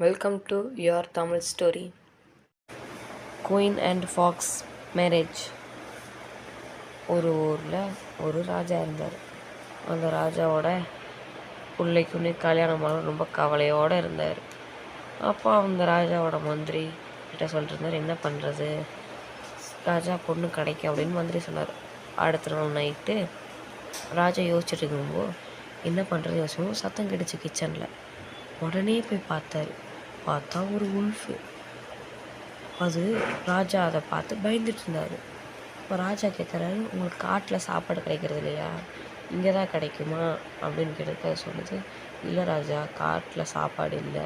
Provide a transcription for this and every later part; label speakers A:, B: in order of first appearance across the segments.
A: Welcome to your Tamil story. Queen and Fox marriage. ஒரு ஊரில் ஒரு ராஜா இருந்தார். அந்த ராஜாவோட பிள்ளைக்குன்னு கல்யாணம் பண்ண ரொம்ப கவலையோடு இருந்தார். அப்போ அந்த ராஜாவோட மந்திரி கிட்ட சொல்லிட்டு என்ன பண்ணுறது, ராஜா பொண்ணு கிடைக்கும் அப்படின்னு மந்திரி சொன்னார். அடுத்த நாள் நைட்டு ராஜா யோசிச்சுட்டு இருக்கும்போது என்ன பண்ணுறது யோசிக்கும் சத்தம் கிடச்சி கிச்சனில். உடனே போய் பார்த்தா ஒரு உல்ஃபு. அது ராஜா அதை பார்த்து பயந்துட்டு இருந்தார். இப்போ ராஜா கேட்குறாரு, உங்களுக்கு காட்டில் சாப்பாடு கிடைக்கிறது இல்லையா, இங்கே தான் கிடைக்குமா அப்படின்னு கேட்டதுக்கு அது சொல்லுது, இல்லை ராஜா, காட்டில் சாப்பாடு இல்லை,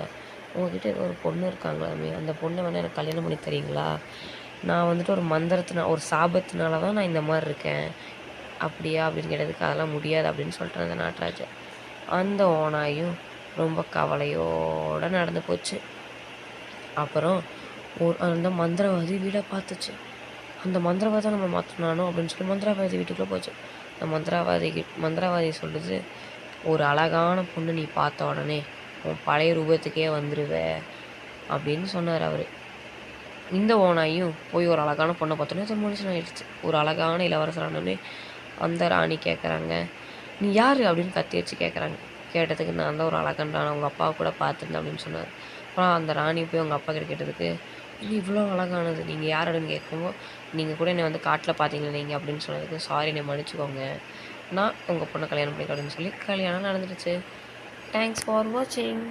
A: உங்கள்கிட்ட ஏதோ ஒரு பொண்ணு இருக்காங்களாமே, அந்த பொண்ணை வேணால் எனக்கு கல்யாணம் பண்ணி தரீங்களா, நான் வந்துட்டு ஒரு சாபத்தினால தான் நான் இந்த மாதிரி இருக்கேன், அப்படியா அப்படின்னு கேட்டதுக்கு அதெல்லாம் முடியாது அப்படின்னு சொல்லிட்டு அந்த நாட்டராஜா. அந்த ஓனாயும் ரொம்ப கவலையோடு நடந்து போச்சு. அப்புறம் அந்த மந்திரவாதி வீடை பார்த்துச்சு. அந்த மந்திரவாதி நம்ம மாற்றினானோ அப்படின்னு சொல்லி மந்திரவாதி வீட்டுக்குள்ளே போச்சு. அந்த மந்திரவாதி சொல்லுது, ஒரு அழகான பொண்ணு நீ பார்த்த உடனே உன் பழைய ரூபத்துக்கே வந்துடுவ அப்படின்னு சொன்னார் அவர். இந்த ஓனாயும் போய் ஒரு அழகான பொண்ணை பார்த்தோன்னே அது மனுஷன் ஆயிடுச்சு. ஒரு அழகான இளவரசரானே அந்த ராணி கேட்குறாங்க, நீ யார் அப்படின்னு கத்தி வச்சு கேட்குறாங்க. கேட்டதுக்கு நான் தான் ஒரு அழகன்றான், அவங்க அப்பாவை கூட பார்த்துருந்தேன் அப்படின்னு சொன்னார். அப்புறம் அந்த ராணி போய் அவங்க அப்பா கிட்ட கேட்டதுக்கு, இல்லை இவ்வளோ அழகானது நீங்கள் யார் அப்படின்னு கேட்கும்போது, நீங்கள் கூட என்னை காட்டில் பார்த்தீங்களே நீங்கள் அப்படின்னு சொன்னதுக்கு, சாரி என்னை மன்னிச்சுக்கோங்க, நான் உங்கள் பொண்ணை கல்யாணம் பண்ணிக்க அப்படின்னு சொல்லி கல்யாணம் நடந்துடுச்சு. தேங்க்ஸ் ஃபார் வாட்சிங்.